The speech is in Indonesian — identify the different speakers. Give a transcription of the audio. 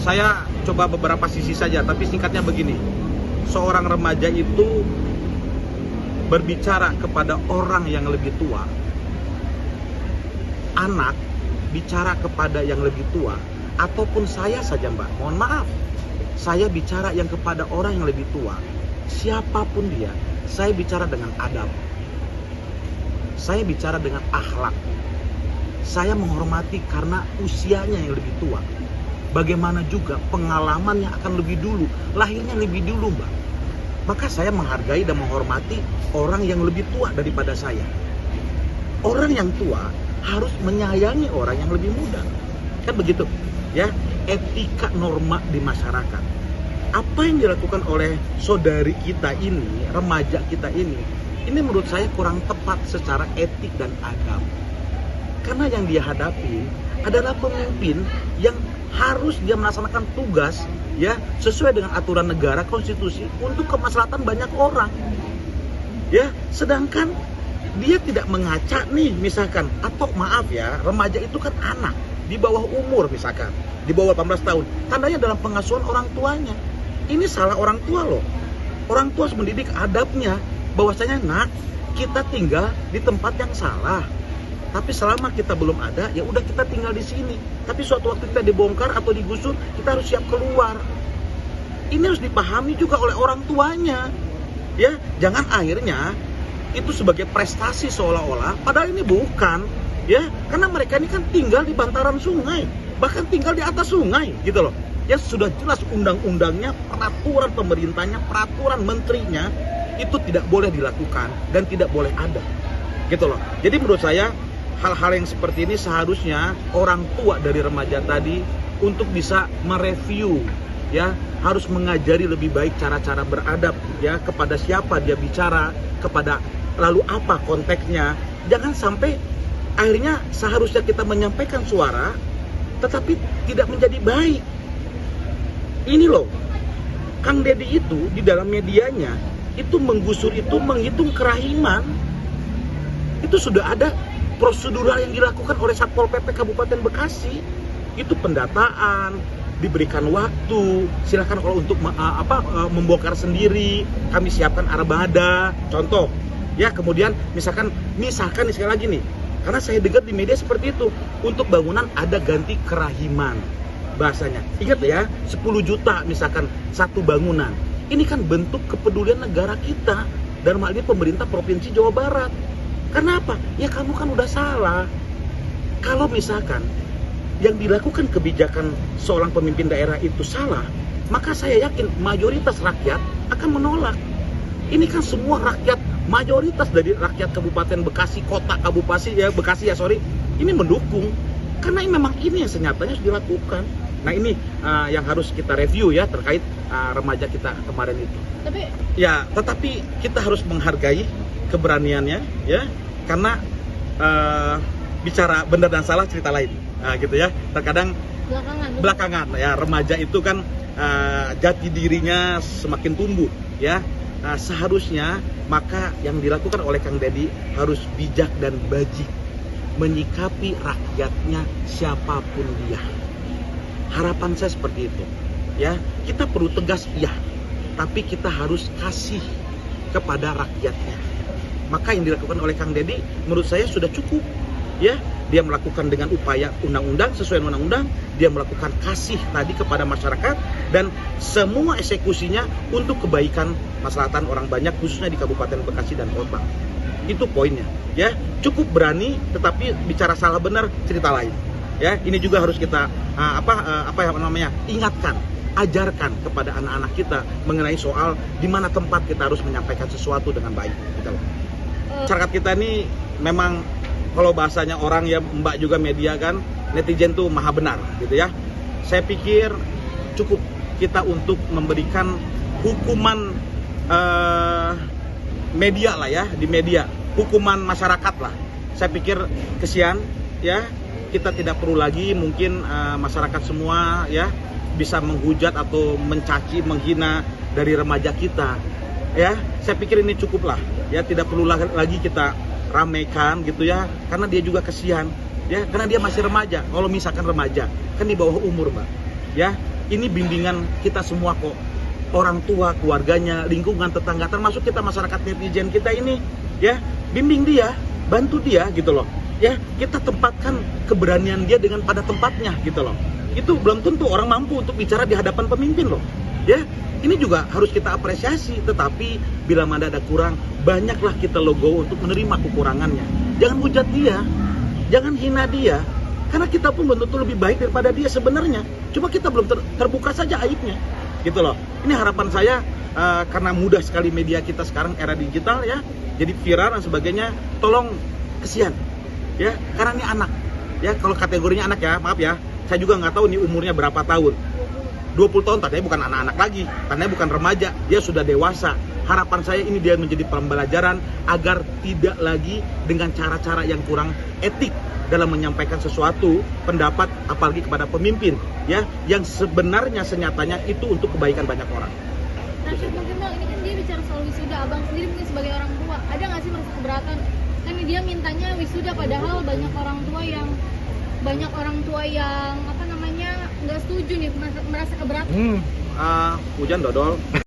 Speaker 1: Saya coba beberapa sisi saja, tapi singkatnya begini. Seorang remaja itu berbicara kepada orang yang lebih tua. Anak bicara kepada yang lebih tua, ataupun saya saja, Mbak. Mohon maaf, saya bicara yang kepada orang yang lebih tua. Siapapun dia, saya bicara dengan adab. Saya bicara dengan akhlak. Saya menghormati karena usianya yang lebih tua. Bagaimana juga pengalamannya akan lebih dulu, lahirnya lebih dulu, Mbak. Maka saya menghargai dan menghormati orang yang lebih tua daripada saya. Orang yang tua harus menyayangi orang yang lebih muda. Kan begitu, ya? Etika norma di masyarakat. Apa yang dilakukan oleh saudari kita ini, remaja kita ini menurut saya kurang tepat secara etik dan adab. Karena yang dia hadapi adalah pemimpin yang harus dia melaksanakan tugas, ya, sesuai dengan aturan negara, konstitusi, untuk kemaslahatan banyak orang, ya. Sedangkan dia tidak mengaca nih, misalkan, atau maaf ya, remaja itu kan anak di bawah umur, misalkan di bawah 18 tahun, tandanya dalam pengasuhan orang tuanya. Ini salah orang tua loh. Orang tua harus mendidik adabnya, bahwasanya nak, kita tinggal di tempat yang salah. Tapi selama kita belum ada, ya udah kita tinggal di sini. Tapi suatu waktu kita dibongkar atau digusur, kita harus siap keluar. Ini harus dipahami juga oleh orang tuanya. Ya, jangan akhirnya itu sebagai prestasi seolah-olah, padahal ini bukan. Ya, karena mereka ini kan tinggal di bantaran sungai, bahkan tinggal di atas sungai, gitu loh. Ya sudah jelas undang-undangnya, peraturan pemerintahnya, peraturan menterinya, itu tidak boleh dilakukan dan tidak boleh ada. Gitu loh. Jadi menurut saya, hal-hal yang seperti ini seharusnya orang tua dari remaja tadi untuk bisa mereview, ya, harus mengajari lebih baik cara-cara beradab, ya, kepada siapa dia bicara, kepada lalu apa konteksnya. Jangan sampai akhirnya seharusnya kita menyampaikan suara tetapi tidak menjadi baik. Ini loh, Kang Deddy itu di dalam medianya itu menggusur, itu menghitung kerahiman. Itu sudah ada prosedural yang dilakukan oleh Satpol PP Kabupaten Bekasi. Itu pendataan, diberikan waktu, silakan kalau untuk membongkar sendiri, kami siapkan armada, contoh. Ya, kemudian misalkan sekali lagi nih, karena saya dengar di media seperti itu, untuk bangunan ada ganti kerahiman bahasanya. Ingat ya, 10 juta misalkan satu bangunan. Ini kan bentuk kepedulian negara kita, dalam hal ini pemerintah Provinsi Jawa Barat. Kenapa? Ya kamu kan udah salah. Kalau misalkan yang dilakukan kebijakan seorang pemimpin daerah itu salah, maka saya yakin mayoritas rakyat akan menolak. Ini kan semua rakyat, mayoritas dari rakyat Kabupaten Bekasi, kota Kabupaten ya Bekasi ya ini mendukung. Karena memang ini yang senyatanya harus dilakukan. Nah ini yang harus kita review ya terkait remaja kita kemarin itu. Tetapi kita harus menghargai keberaniannya, ya, karena bicara benar dan salah cerita lain, gitu ya. Terkadang belakangan ya remaja itu kan jati dirinya semakin tumbuh, ya. Seharusnya maka yang dilakukan oleh Kang Deddy harus bijak dan bajik menyikapi rakyatnya siapapun dia. Harapan saya seperti itu, ya. Kita perlu tegas, iya, tapi kita harus kasih kepada rakyatnya. Maka yang dilakukan oleh Kang Deddy menurut saya sudah cukup, ya. Dia melakukan dengan upaya undang-undang, sesuai undang-undang, dia melakukan kasih tadi kepada masyarakat, dan semua eksekusinya untuk kebaikan maslahatan orang banyak, khususnya di Kabupaten Bekasi dan kota. Itu poinnya, ya. Cukup berani, tetapi bicara salah benar cerita lain. Ya, ini juga harus kita ingatkan, ajarkan kepada anak-anak kita mengenai soal di mana tempat kita harus menyampaikan sesuatu dengan baik. Gitu. Masyarakat kita ini memang kalau bahasanya orang ya Mbak juga media kan, netizen tuh maha benar, gitu ya. Saya pikir cukup kita untuk memberikan hukuman media lah ya, di media, hukuman masyarakat lah. Saya pikir kesian, ya. Kita tidak perlu lagi mungkin masyarakat semua ya bisa menghujat atau mencaci, menghina dari remaja kita, ya. Saya pikir ini cukup lah, ya. Tidak perlu lagi kita ramaikan gitu ya, karena dia juga kesian, ya, karena dia masih remaja. Kalau misalkan remaja kan di bawah umur, Mbak, Ya, ini bimbingan kita semua kok. Orang tua, keluarganya, lingkungan, tetangga, termasuk kita masyarakat netizen kita ini, ya, bimbing dia, bantu dia gitu loh. Ya, kita tempatkan keberanian dia dengan pada tempatnya gitu loh. Itu belum tentu orang mampu untuk bicara di hadapan pemimpin loh. Ya, ini juga harus kita apresiasi, tetapi bila mana ada kurang, banyaklah kita logo untuk menerima kekurangannya. Jangan hujat dia, jangan hina dia, karena kita pun belum tentu lebih baik daripada dia sebenarnya. Cuma kita belum terbuka saja aibnya, gitu loh. Ini harapan saya, karena mudah sekali media kita sekarang era digital ya, jadi viral dan sebagainya. Tolong kesian, ya, karena ini anak, ya, kalau kategorinya anak ya, maaf ya, saya juga nggak tahu nih umurnya berapa tahun. 20 tahun, tadinya bukan anak-anak lagi, tadinya bukan remaja, dia sudah dewasa. Harapan saya ini dia menjadi pembelajaran agar tidak lagi dengan cara-cara yang kurang etik dalam menyampaikan sesuatu pendapat, apalagi kepada pemimpin, ya, yang sebenarnya senyatanya itu untuk kebaikan banyak orang.
Speaker 2: Nah, mungkin Bang, ini kan dia bicara soal wisuda, Abang sendiri mungkin sebagai orang tua, ada nggak sih merasa keberatan? Kan dia mintanya wisuda, padahal banyak orang tua yang apa namanya nggak setuju nih, merasa keberatan.
Speaker 1: Hujan dodol.